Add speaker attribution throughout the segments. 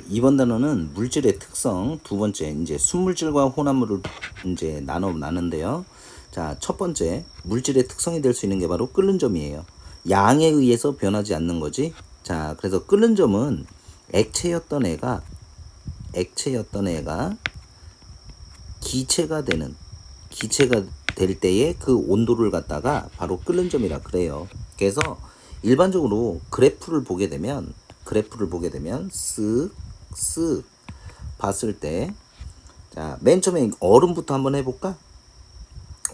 Speaker 1: 이번 단어는 물질의 특성, 두 번째 이제 순물질과 혼합물을 이제 나누는데요. 자, 첫 번째 물질의 특성이 될 수 있는 게 바로 끓는 점이에요. 양에 의해서 변하지 않는 거지. 자, 그래서 끓는 점은 액체였던 애가 기체가 될 때에 그 온도를 갖다가 바로 끓는 점이라 그래요. 그래서 일반적으로 그래프를 보게 되면 쓱쓱 봤을 때, 자, 맨 처음에 얼음부터 한번 해볼까?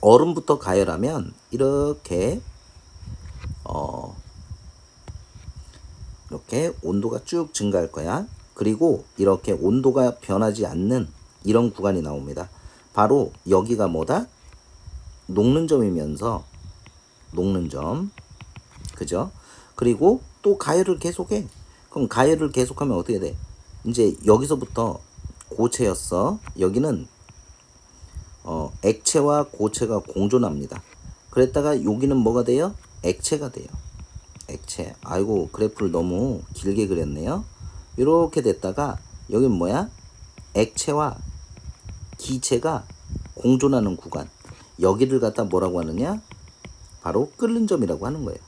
Speaker 1: 얼음부터 가열하면 이렇게 이렇게 온도가 쭉 증가할 거야. 그리고 이렇게 온도가 변하지 않는 이런 구간이 나옵니다. 바로 여기가 뭐다? 녹는 점이면서 녹는 점, 그죠? 그리고 또 가열을 계속해. 그럼 가열을 계속하면 어떻게 돼? 이제 여기서부터 고체였어. 여기는 액체와 고체가 공존합니다. 그랬다가 여기는 뭐가 돼요? 액체가 돼요. 액체. 아이고, 그래프를 너무 길게 그렸네요. 이렇게 됐다가 여긴 뭐야? 액체와 기체가 공존하는 구간. 여기를 갖다 뭐라고 하느냐? 바로 끓는 점이라고 하는 거예요.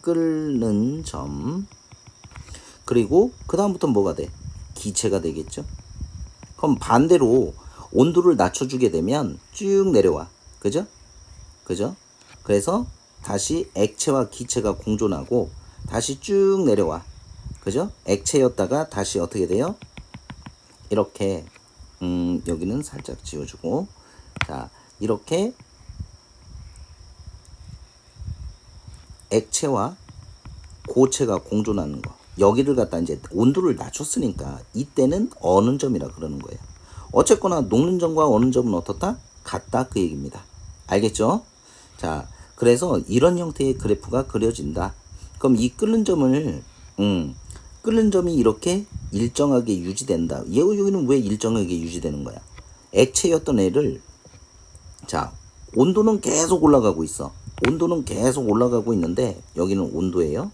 Speaker 1: 끓는 점. 그리고 그 다음부터 뭐가 돼? 기체가 되겠죠. 그럼 반대로 온도를 낮춰주게 되면 쭉 내려와. 그죠? 그래서 다시 액체와 기체가 공존하고 다시 쭉 내려와. 그죠? 액체였다가 다시 어떻게 돼요? 이렇게 여기는 살짝 지워주고, 자, 이렇게 액체와 고체가 공존하는 거, 여기를 갖다 이제 온도를 낮췄으니까 이때는 어는 점이라 그러는 거예요. 어쨌거나 녹는 점과 어는 점은 어떻다? 같다, 그 얘기입니다. 알겠죠? 자, 그래서 이런 형태의 그래프가 그려진다. 그럼 이 끓는 점이 이렇게 일정하게 유지된다. 여기는 왜 일정하게 유지되는 거야? 액체였던 애를, 자, 온도는 계속 올라가고 있어. 온도는 계속 올라가고 있는데 여기는 온도예요.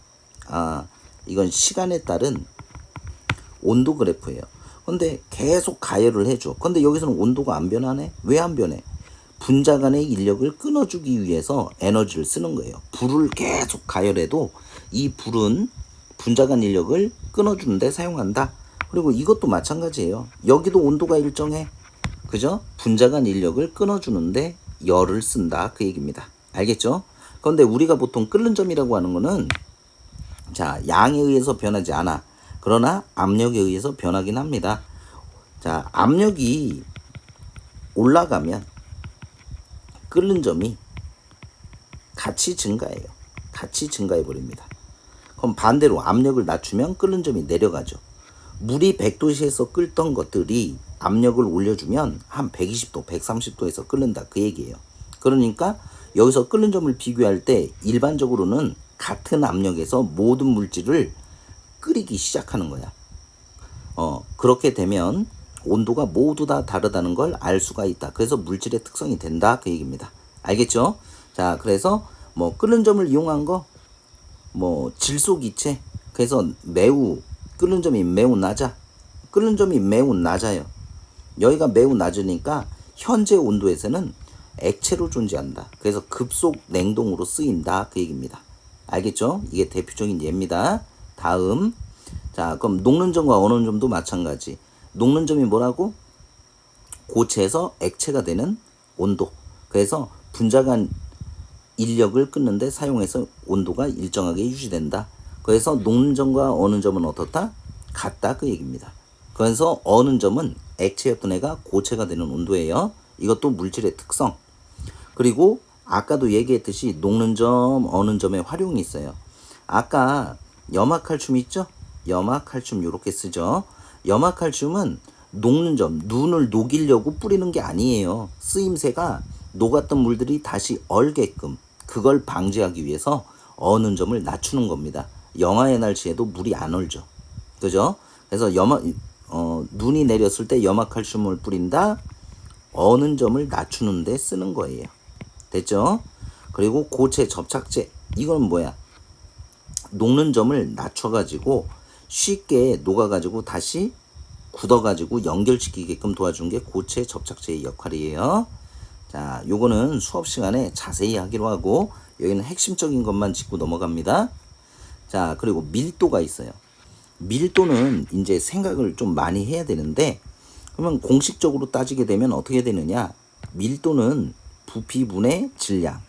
Speaker 1: 아, 이건 시간에 따른 온도 그래프예요. 근데 계속 가열을 해줘. 근데 여기서는 온도가 안 변하네? 왜 안 변해? 분자 간의 인력을 끊어주기 위해서 에너지를 쓰는 거예요. 불을 계속 가열해도 이 불은 분자 간 인력을 끊어주는데 사용한다. 그리고 이것도 마찬가지예요. 여기도 온도가 일정해. 그죠? 분자 간 인력을 끊어주는데 열을 쓴다, 그 얘기입니다. 알겠죠? 그런데 우리가 보통 끓는 점이라고 하는 거는, 자, 양에 의해서 변하지 않아. 그러나 압력에 의해서 변하긴 합니다. 자, 압력이 올라가면 끓는 점이 같이 증가해요. 같이 증가해 버립니다. 그럼 반대로 압력을 낮추면 끓는 점이 내려가죠. 물이 100도씨에서 끓던 것들이 압력을 올려주면 한 120도, 130도에서 끓는다, 그 얘기예요. 그러니까 여기서 끓는 점을 비교할 때 일반적으로는 같은 압력에서 모든 물질을 끓이기 시작하는 거야. 그렇게 되면 온도가 모두 다 다르다는 걸 알 수가 있다. 그래서 물질의 특성이 된다, 그 얘기입니다. 알겠죠? 자, 그래서 뭐 끓는 점을 이용한 거, 뭐 질소기체. 그래서 끓는 점이 매우 낮아. 끓는 점이 매우 낮아요. 여기가 매우 낮으니까 현재 온도에서는 액체로 존재한다. 그래서 급속 냉동으로 쓰인다, 그 얘기입니다. 알겠죠? 이게 대표적인 예입니다. 다음, 자, 그럼 녹는 점과 어는 점도 마찬가지. 녹는 점이 뭐라고? 고체에서 액체가 되는 온도. 그래서 분자 간 인력을 끊는데 사용해서 온도가 일정하게 유지된다. 그래서 녹는 점과 어는 점은 어떻다? 같다, 그 얘기입니다. 그래서 어는 점은 액체였던 애가 고체가 되는 온도예요. 이것도 물질의 특성. 그리고 아까도 얘기했듯이 녹는 점, 어는 점의 활용이 있어요. 아까 염화칼슘 있죠? 염화칼슘 이렇게 쓰죠. 염화칼슘은 녹는 점, 눈을 녹이려고 뿌리는 게 아니에요. 쓰임새가 녹았던 물들이 다시 얼게끔, 그걸 방지하기 위해서 어는 점을 낮추는 겁니다. 영하의 날씨에도 물이 안 얼죠. 그죠? 그래서 눈이 내렸을 때 염화칼슘을 뿌린다. 어는 점을 낮추는 데 쓰는 거예요. 됐죠? 그리고 고체 접착제. 이건 뭐야? 녹는 점을 낮춰가지고 쉽게 녹아가지고 다시 굳어가지고 연결시키게끔 도와주는 게 고체 접착제의 역할이에요. 자, 요거는 수업 시간에 자세히 하기로 하고 여기는 핵심적인 것만 짚고 넘어갑니다. 자, 그리고 밀도가 있어요. 밀도는 이제 생각을 좀 많이 해야 되는데, 그러면 공식적으로 따지게 되면 어떻게 되느냐? 밀도는 부피분의 질량.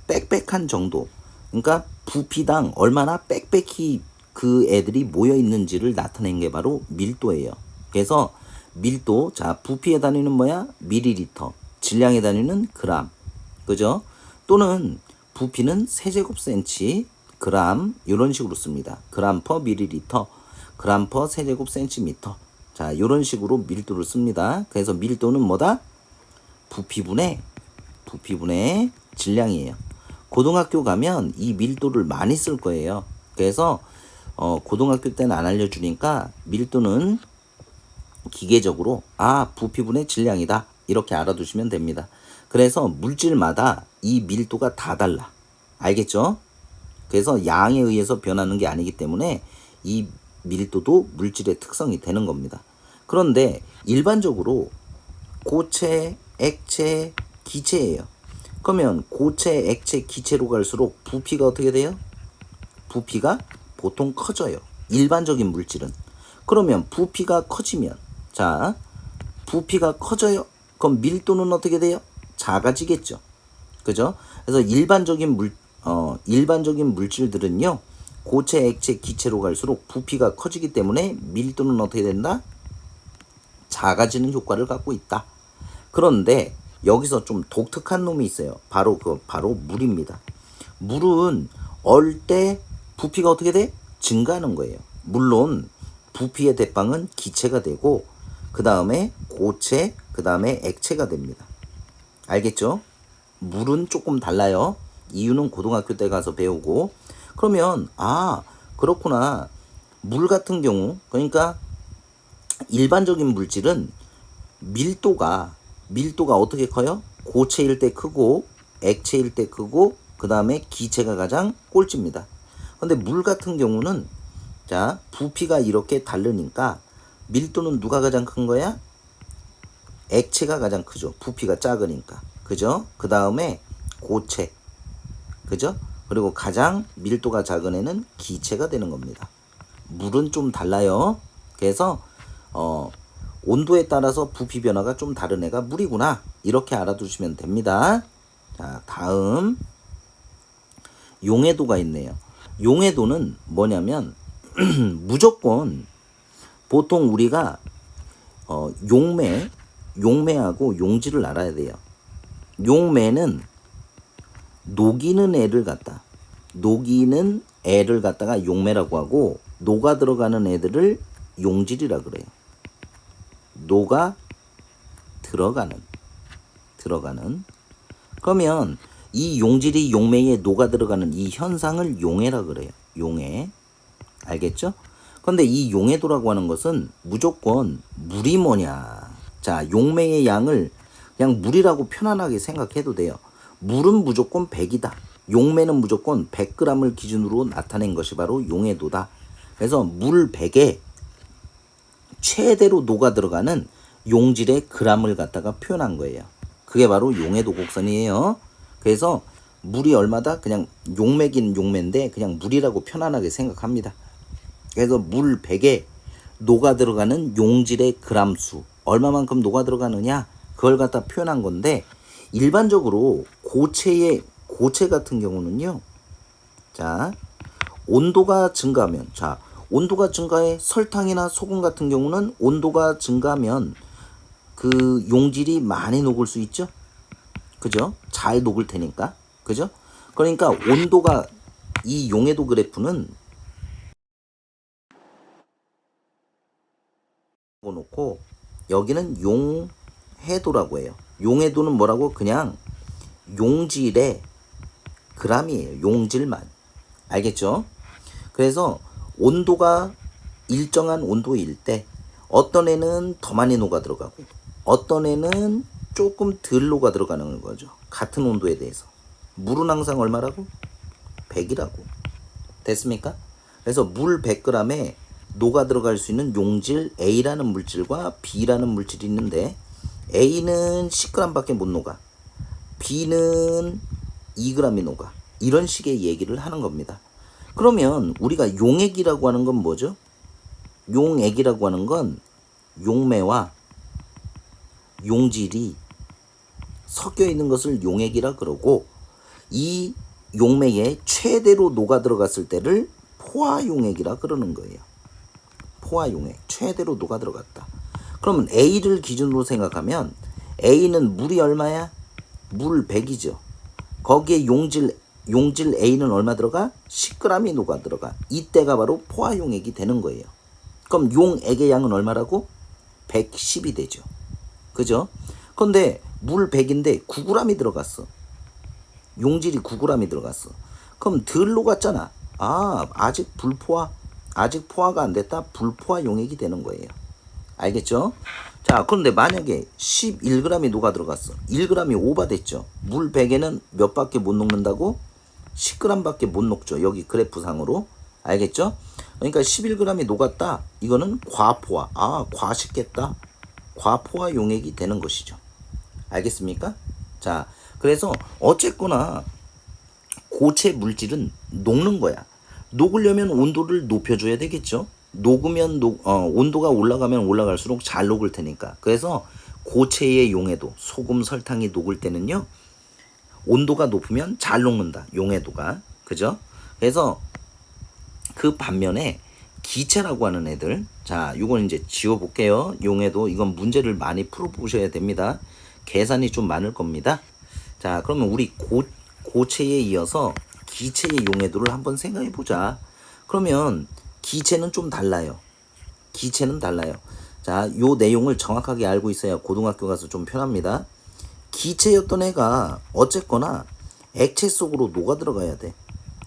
Speaker 1: 빽빽한 정도. 그러니까 부피당 얼마나 빽빽히 그 애들이 모여 있는지를 나타낸 게 바로 밀도예요. 그래서 밀도, 자, 부피의 단위는 뭐야? 밀리리터. 질량의 단위는 그람. 그죠? 또는 부피는 세제곱센치, 그람, 이런 식으로 씁니다. 그람 퍼 밀리리터, 그람 퍼 세제곱 센티미터. 자, 이런 식으로 밀도를 씁니다. 그래서 밀도는 뭐다? 부피분의 질량이에요. 고등학교 가면 이 밀도를 많이 쓸 거예요. 그래서 고등학교 때는 안 알려주니까 밀도는 기계적으로 부피분의 질량이다 이렇게 알아두시면 됩니다. 그래서 물질마다 이 밀도가 다 달라. 알겠죠? 그래서 양에 의해서 변하는 게 아니기 때문에 이 밀도도 물질의 특성이 되는 겁니다. 그런데 일반적으로 고체, 액체, 기체예요. 그러면 고체, 액체, 기체로 갈수록 부피가 어떻게 돼요? 부피가 보통 커져요. 일반적인 물질은. 그러면 부피가 커지면, 자, 부피가 커져요. 그럼 밀도는 어떻게 돼요? 작아지겠죠. 그죠? 그래서 일반적인 물질들은요, 고체, 액체, 기체로 갈수록 부피가 커지기 때문에 밀도는 어떻게 된다? 작아지는 효과를 갖고 있다. 그런데 여기서 좀 독특한 놈이 있어요. 바로 물입니다. 물은 얼 때 부피가 어떻게 돼? 증가하는 거예요. 물론 부피의 대빵은 기체가 되고 그 다음에 고체, 그 다음에 액체가 됩니다. 알겠죠? 물은 조금 달라요. 이유는 고등학교 때 가서 배우고. 그러면 그렇구나. 물 같은 경우, 그러니까 일반적인 물질은 밀도가 어떻게 커요? 고체일 때 크고 액체일 때 크고 그 다음에 기체가 가장 꼴찌입니다. 근데 물 같은 경우는, 자, 부피가 이렇게 다르니까 밀도는 누가 가장 큰 거야? 액체가 가장 크죠. 부피가 작으니까. 그죠? 그 다음에 고체. 그죠? 그리고 가장 밀도가 작은 애는 기체가 되는 겁니다. 물은 좀 달라요. 그래서 온도에 따라서 부피 변화가 좀 다른 애가 물이구나. 이렇게 알아두시면 됩니다. 자, 다음 용해도가 있네요. 용해도는 뭐냐면 무조건 보통 우리가 용매하고 용지를 알아야 돼요. 용매는 녹이는 애를 갖다가 용매라고 하고, 녹아 들어가는 애들을 용질이라 그래요. 녹아 들어가는. 그러면 이 용질이 용매에 녹아 들어가는 이 현상을 용해라 그래요. 용해. 알겠죠? 근데 이 용해도라고 하는 것은 무조건 물이 뭐냐. 자, 용매의 양을 그냥 물이라고 편안하게 생각해도 돼요. 물은 무조건 100이다. 용매는 무조건 100g을 기준으로 나타낸 것이 바로 용해도다. 그래서 물 100에 최대로 녹아 들어가는 용질의 g을 갖다가 표현한 거예요. 그게 바로 용해도 곡선이에요. 그래서 물이 얼마다? 그냥 용매긴 용매인데 그냥 물이라고 편안하게 생각합니다. 그래서 물 100에 녹아 들어가는 용질의 g수 얼마만큼 녹아 들어가느냐, 그걸 갖다 표현한 건데, 일반적으로 고체 같은 경우는요, 자, 온도가 증가하면, 자, 온도가 증가해 설탕이나 소금 같은 경우는 온도가 증가하면 그 용질이 많이 녹을 수 있죠. 그죠? 잘 녹을 테니까. 그죠? 그러니까 온도가, 이 용해도 그래프는 놓고 여기는 용해도라고 해요. 용해도는 뭐라고? 그냥 용질의 g이에요. 용질만. 알겠죠? 그래서 온도가 일정한 온도일 때 어떤 애는 더 많이 녹아 들어가고 어떤 애는 조금 덜 녹아 들어가는 거죠. 같은 온도에 대해서. 물은 항상 얼마라고? 100이라고. 됐습니까? 그래서 물 100g에 녹아 들어갈 수 있는 용질 A라는 물질과 B라는 물질이 있는데 A는 10g밖에 못 녹아. B는 2g이 녹아. 이런 식의 얘기를 하는 겁니다. 그러면 우리가 용액이라고 하는 건 뭐죠? 용액이라고 하는 건 용매와 용질이 섞여 있는 것을 용액이라 그러고 이 용매에 최대로 녹아 들어갔을 때를 포화용액이라 그러는 거예요. 포화용액, 최대로 녹아 들어갔다. 그러면 A를 기준으로 생각하면 A는 물이 얼마야? 물 100이죠. 거기에 용질 A는 얼마 들어가? 10g이 녹아 들어가. 이때가 바로 포화용액이 되는 거예요. 그럼 용액의 양은 얼마라고? 110이 되죠. 그죠? 근데 물 100인데 9g이 들어갔어. 용질이 9g이 들어갔어. 그럼 덜 녹았잖아. 아직 포화가 안 됐다. 불포화 용액이 되는 거예요. 알겠죠? 자, 그런데 만약에 11g이 녹아 들어갔어. 1g이 오버됐죠. 물 100에는 몇 밖에 못 녹는다고? 10g밖에 못 녹죠. 여기 그래프상으로. 알겠죠? 그러니까 11g이 녹았다. 이거는 과포화. 과식했다. 과포화 용액이 되는 것이죠. 알겠습니까? 자, 그래서 어쨌거나 고체 물질은 녹는 거야. 녹으려면 온도를 높여줘야 되겠죠. 녹으면 온도가 올라가면 올라갈수록 잘 녹을 테니까. 그래서 고체의 용해도, 소금, 설탕이 녹을 때는요, 온도가 높으면 잘 녹는다. 용해도가. 그죠? 그래서 그 반면에 기체라고 하는 애들, 자, 이건 이제 지워볼게요. 용해도, 이건 문제를 많이 풀어보셔야 됩니다. 계산이 좀 많을 겁니다. 자, 그러면 우리 고체에 이어서 기체의 용해도를 한번 생각해 보자. 그러면 기체는 좀 달라요. 기체는 달라요. 자, 요 내용을 정확하게 알고 있어야 고등학교 가서 좀 편합니다. 기체였던 애가 어쨌거나 액체 속으로 녹아 들어가야 돼.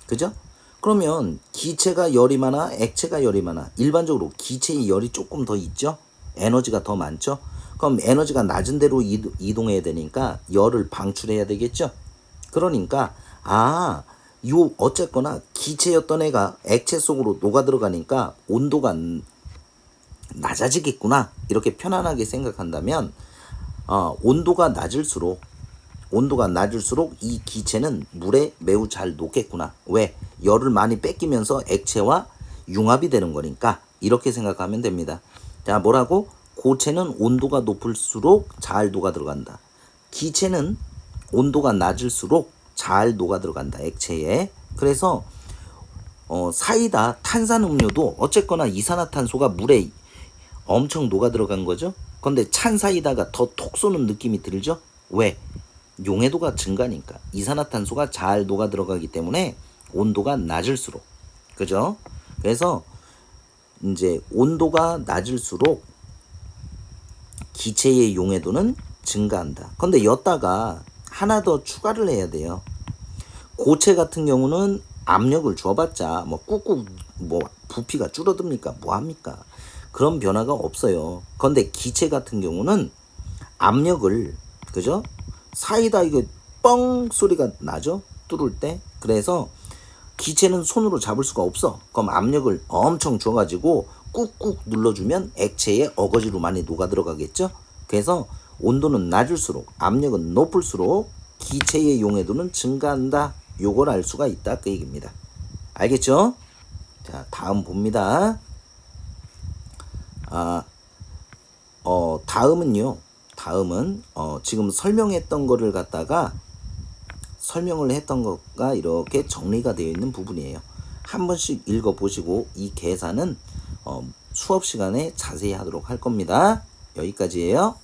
Speaker 1: 그죠? 그러면 기체가 열이 많아, 액체가 열이 많아. 일반적으로 기체의 열이 조금 더 있죠? 에너지가 더 많죠? 그럼 에너지가 낮은 데로 이동해야 되니까 열을 방출해야 되겠죠? 그러니까 어쨌거나 기체였던 애가 액체 속으로 녹아 들어가니까 온도가 낮아지겠구나. 이렇게 편안하게 생각한다면 온도가 낮을수록 이 기체는 물에 매우 잘 녹겠구나. 왜? 열을 많이 뺏기면서 액체와 융합이 되는 거니까 이렇게 생각하면 됩니다. 자, 뭐라고? 고체는 온도가 높을수록 잘 녹아 들어간다. 기체는 온도가 낮을수록 잘 녹아 들어간다. 액체에. 그래서 사이다, 탄산음료도 어쨌거나 이산화탄소가 물에 엄청 녹아 들어간 거죠. 그런데 찬 사이다가 더 톡 쏘는 느낌이 들죠. 왜? 용해도가 증가니까. 이산화탄소가 잘 녹아 들어가기 때문에 온도가 낮을수록. 그죠? 그래서 이제 온도가 낮을수록 기체의 용해도는 증가한다. 그런데 여기다가 하나 더 추가를 해야 돼요. 고체 같은 경우는 압력을 줘봤자 꾹꾹 부피가 줄어듭니까? 뭐합니까? 그런 변화가 없어요. 그런데 기체 같은 경우는 압력을, 그죠? 사이다 이거 뻥 소리가 나죠? 뚫을 때. 그래서 기체는 손으로 잡을 수가 없어. 그럼 압력을 엄청 줘가지고 꾹꾹 눌러주면 액체에 어거지로 많이 녹아 들어가겠죠? 그래서 온도는 낮을수록, 압력은 높을수록 기체의 용해도는 증가한다. 요걸 알 수가 있다. 그 얘기입니다. 알겠죠? 자, 다음 봅니다. 다음은 지금 설명했던 거를 갖다가 설명을 했던 것과 이렇게 정리가 되어 있는 부분이에요. 한 번씩 읽어보시고 이 계산은 수업 시간에 자세히 하도록 할 겁니다. 여기까지예요.